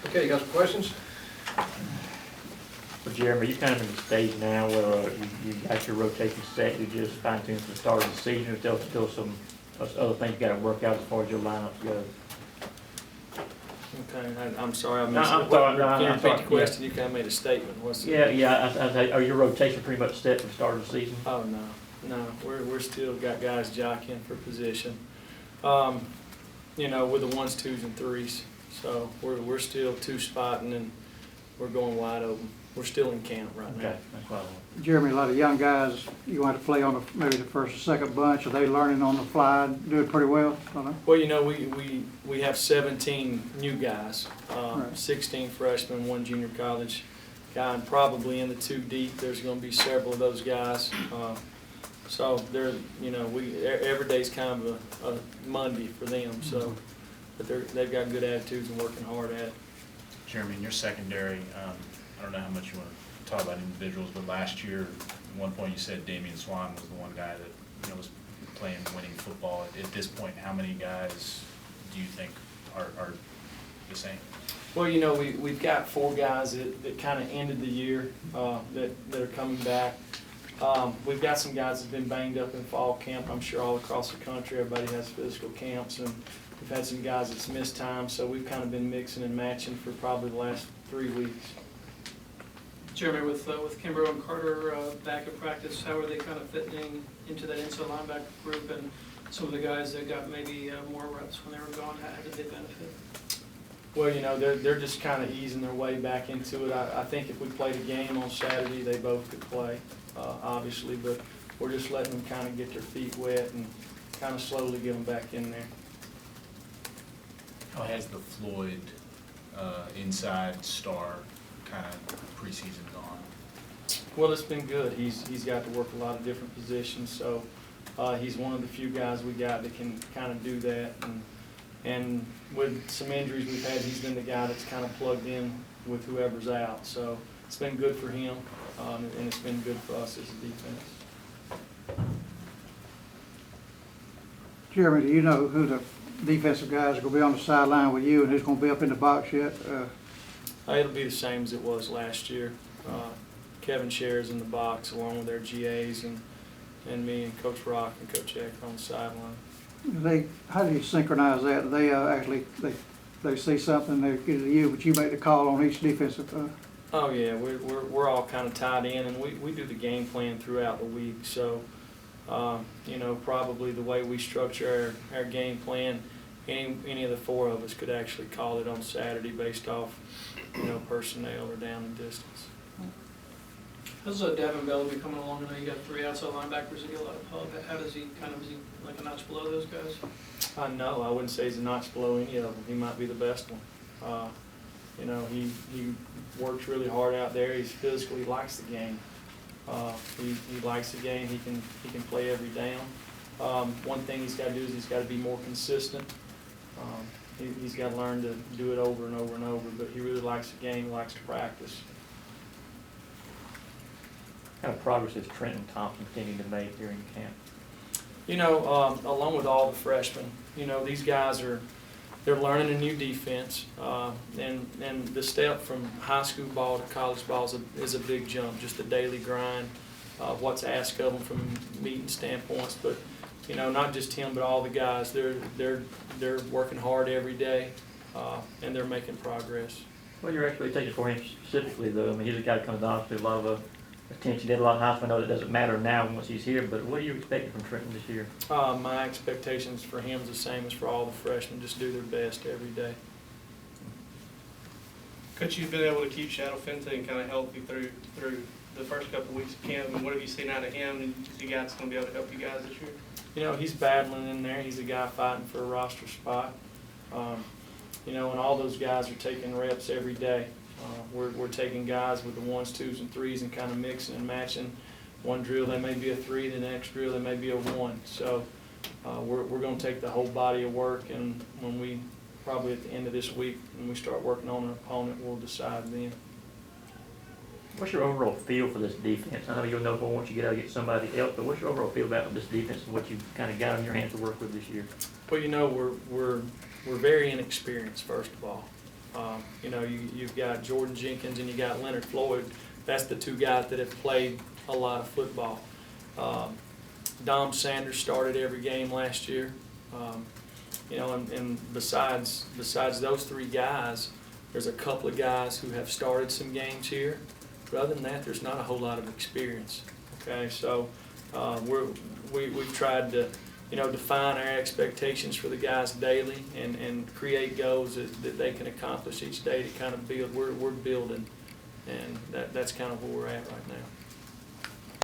Okay, you got some questions? Well, Jeremy, you kind of in the stage now where you got your rotation set, you just fine tune for the start of the season, or still some other things you got to work out as far as your lineups go? Okay, I'm sorry, I No, missed I'm it. sorry, no, Can you I'm repeat sorry, the question? You kind of made a statement. What's it? Yeah. Are your rotation pretty much set for the start of the season? Oh, no, we're still got guys jockeying for position. You know, with the 1s, 2s, and 3s. So we're still two-spotting and we're going wide open. We're still in camp right now. Okay, that's what I want. Jeremy, a lot of young guys, you want to play on maybe the first or second bunch. Are they learning on the fly, doing pretty well? Well, you know, we have 17 new guys, Right. 16 freshmen, 1 junior college guy, and probably in the 2 deep, there's going to be several of those guys. So they're, you know, every day's kind of a Monday for them. So, but they've got good attitudes and working hard at it. Jeremy, in your secondary, I don't know how much you want to talk about individuals, but last year, at one point you said Damian Swan was the one guy that was playing winning football. At this point, how many guys do you think are the same? Well, you know, we've got 4 guys that kind of ended the year that are coming back. We've got some guys that've been banged up in fall camp. I'm sure all across the country, everybody has physical camps, and we've had some guys that's missed time, so we've kind of been mixing and matching for probably the last 3 weeks. Jeremy, with Kimbrough and Carter back in practice, how are they kind of fitting into that inside linebacker group, and some of the guys that got maybe more reps when they were gone, how did they benefit? Well, you know, they're just kind of easing their way back into it. I think if we played a game on Saturday, they both could play, obviously, but we're just letting them kind of get their feet wet and kind of slowly get them back in there. How has the Floyd inside star kind of preseason gone? Well, it's been good. He's got to work a lot of different positions, so he's one of the few guys we got that can kind of do that. And with some injuries we've had, he's been the guy that's kind of plugged in with whoever's out. So it's been good for him, and it's been good for us as a defense. Jeremy, do you know who the defensive guys are going to be on the sideline with you and who's going to be up in the box yet? It'll be the same as it was last year. Kevin shares in the box along with their GAs and me and Coach Rock and Coach Eck on the sideline. How do you synchronize that? Do they actually they see something, they get it to you, but you make the call on each defensive? Oh yeah, we're all kind of tied in, and we do the game plan throughout the week. So you know, probably the way we structure our game plan, any of the 4 of us could actually call it on Saturday based off, you know, personnel or down and distance. How's Davin Bell be coming along? I know you got 3 outside linebackers that get a lot of pub. How does he is he like a notch below those guys? No, I wouldn't say he's a notch below any of them. He might be the best one. You know, he works really hard out there. He's physical. He likes the game. He likes the game. He can play every down. One thing he's got to do is he's got to be more consistent. He's got to learn to do it over and over and over. But he really likes the game. He likes to practice. What kind of progress is Trenton Thompson continuing to make during camp? You know, along with all the freshmen, you know, these guys they're learning a new defense, and the step from high school ball to college ball is a big jump. Just the daily grind, what's asked of them from meeting standpoints. But you know, not just him, but all the guys. They're working hard every day, and they're making progress. Well, your expectations for him specifically, though, I mean, he's a guy that comes off to a lot of attention. Did a lot of high school. I know that doesn't matter now once he's here, but what are you expecting from Trenton this year? My expectations for him is the same as for all the freshmen. Just do their best every day. Coach, you've been able to keep Shadow Fenton kind of healthy through the first couple of weeks of camp. And what have you seen out of him? And is he going to be able to help you guys this year? You know, he's battling in there. He's a guy fighting for a roster spot. You know, and all those guys are taking reps every day. We're taking guys with the 1s, 2s, and 3s and kind of mixing and matching. One drill, they may be a 3. The next drill, they may be a 1. So we're going to take the whole body of work, and when we probably at the end of this week, when we start working on an opponent, we'll decide then. What's your overall feel for this defense? I know you'll know more once you get out and get somebody else, but what's your overall feel about this defense and what you've kind of got on your hands to work with this year? Well, you know, we're very inexperienced, first of all. You know, you've got Jordan Jenkins and you got Leonard Floyd. That's the two guys that have played a lot of football. Dom Sanders started every game last year. You know, and besides those three guys, there's a couple of guys who have started some games here. But other than that, there's not a whole lot of experience. Okay, so we've tried to, you know, define our expectations for the guys daily and create goals that they can accomplish each day to kind of build. We're building, and that's kind of where we're at right now.